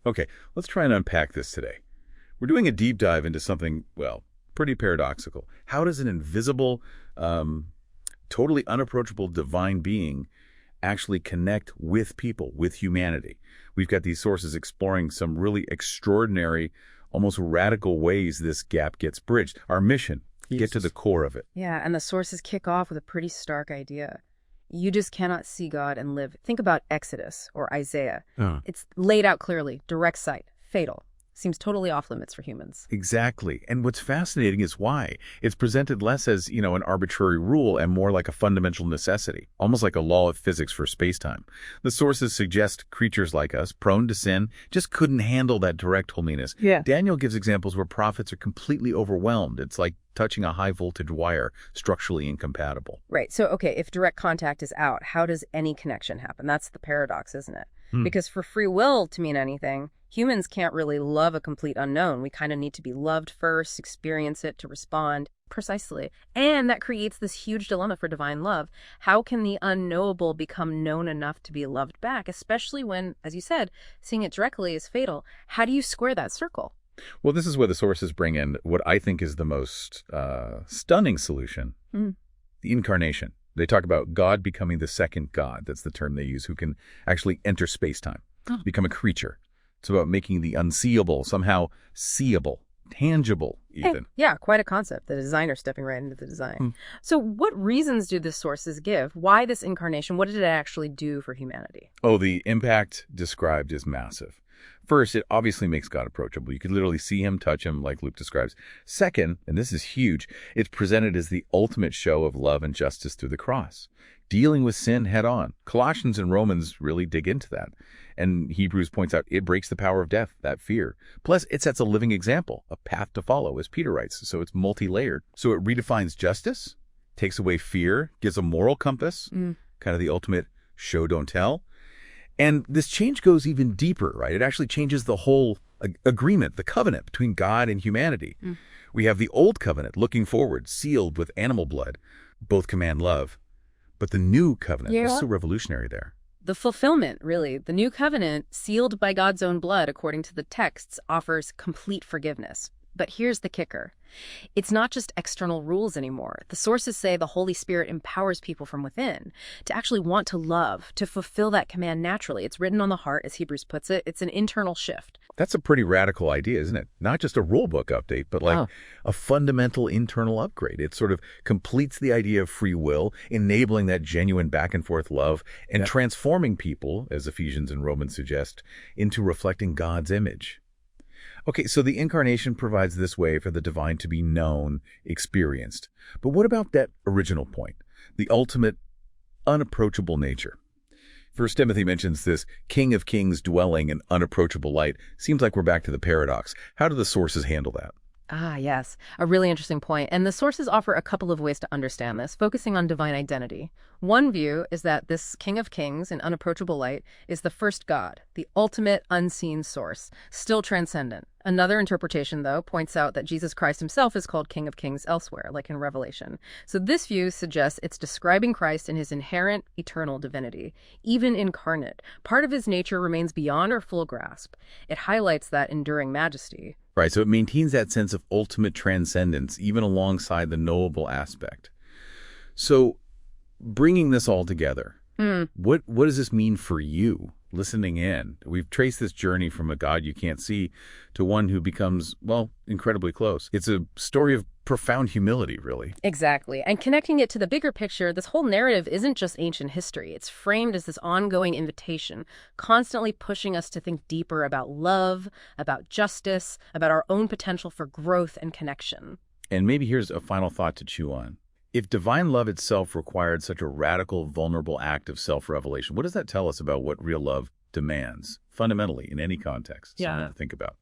Okay, let's try and unpack this today. We're doing a deep dive into something, well, pretty paradoxical. How does an invisible, totally unapproachable divine being actually connect with people, with humanity? We've got these sources exploring some really extraordinary, almost radical ways this gap gets bridged. Our mission, get to the core of it. Yeah, and the sources kick off with a pretty stark idea. You just cannot see God and live. Think about Exodus or Isaiah. It's laid out clearly, direct sight, fatal. Seems totally off limits for humans. Exactly. And what's fascinating is why. It's presented less as, an arbitrary rule and more like a fundamental necessity, almost like a law of physics for space-time. The sources suggest creatures like us, prone to sin, just couldn't handle that direct holiness. Yeah. Daniel gives examples where prophets are completely overwhelmed. It's like touching a high-voltage wire, structurally incompatible. Right. So, okay, if direct contact is out, how does any connection happen? That's the paradox, isn't it? Because for free will to mean anything, humans can't really love a complete unknown. We kind of need to be loved first, experience it to respond. Precisely. And that creates this huge dilemma for divine love. How can the unknowable become known enough to be loved back, especially when, as you said, seeing it directly is fatal? How do you square that circle? Well, this is where the sources bring in what I think is the most stunning solution, the Incarnation. They talk about God becoming the second God. That's the term they use, who can actually enter space-time, become a creature. It's about making the unseeable somehow seeable, tangible even. Hey, yeah, quite a concept. The designer stepping right into the design. So what reasons do the sources give? Why this incarnation? What did it actually do for humanity? Oh, the impact described is massive. First, it obviously makes God approachable. You could literally see him, touch him, like Luke describes. Second, and this is huge, it's presented as the ultimate show of love and justice through the cross, dealing with sin head on. Colossians and Romans really dig into that. And Hebrews points out it breaks the power of death, that fear. Plus, it sets a living example, a path to follow, as Peter writes. So it's multi-layered. So it redefines justice, takes away fear, gives a moral compass, kind of the ultimate show, don't tell. And this change goes even deeper, right? It actually changes the whole agreement, the covenant between God and humanity. We have the old covenant looking forward, sealed with animal blood. Both command love. But the new covenant is so revolutionary there. The fulfillment, really. The new covenant, sealed by God's own blood, according to the texts, offers complete forgiveness. But here's the kicker. It's not just external rules anymore. The sources say the Holy Spirit empowers people from within to actually want to love, to fulfill that command naturally. It's written on the heart, as Hebrews puts it. It's an internal shift. That's a pretty radical idea, isn't it? Not just a rule book update, but like a fundamental internal upgrade. It sort of completes the idea of free will, enabling that genuine back and forth love, and transforming people, as Ephesians and Romans suggest, into reflecting God's image. Okay, so the Incarnation provides this way for the divine to be known, experienced. But what about that original point, the ultimate, unapproachable nature? 1 Timothy mentions this King of Kings dwelling in unapproachable light. Seems like we're back to the paradox. How do the sources handle that? Ah, yes. A really interesting point. And the sources offer a couple of ways to understand this, focusing on divine identity. One view is that this King of Kings in unapproachable light is the first God, the ultimate unseen source, still transcendent. Another interpretation, though, points out that Jesus Christ himself is called King of Kings elsewhere, like in Revelation. So this view suggests it's describing Christ in his inherent eternal divinity, even incarnate. Part of his nature remains beyond our full grasp. It highlights that enduring majesty. Right, so it maintains that sense of ultimate transcendence, even alongside the knowable aspect. So bringing this all together, what does this mean for you listening in? We've traced this journey from a God you can't see to one who becomes, well, incredibly close. It's a story of profound humility, really. Exactly. And connecting it to the bigger picture, this whole narrative isn't just ancient history. It's framed as this ongoing invitation, constantly pushing us to think deeper about love, about justice, about our own potential for growth and connection. And maybe here's a final thought to chew on. If divine love itself required such a radical, vulnerable act of self-revelation, what does that tell us about what real love demands, fundamentally, in any context? Something to think about.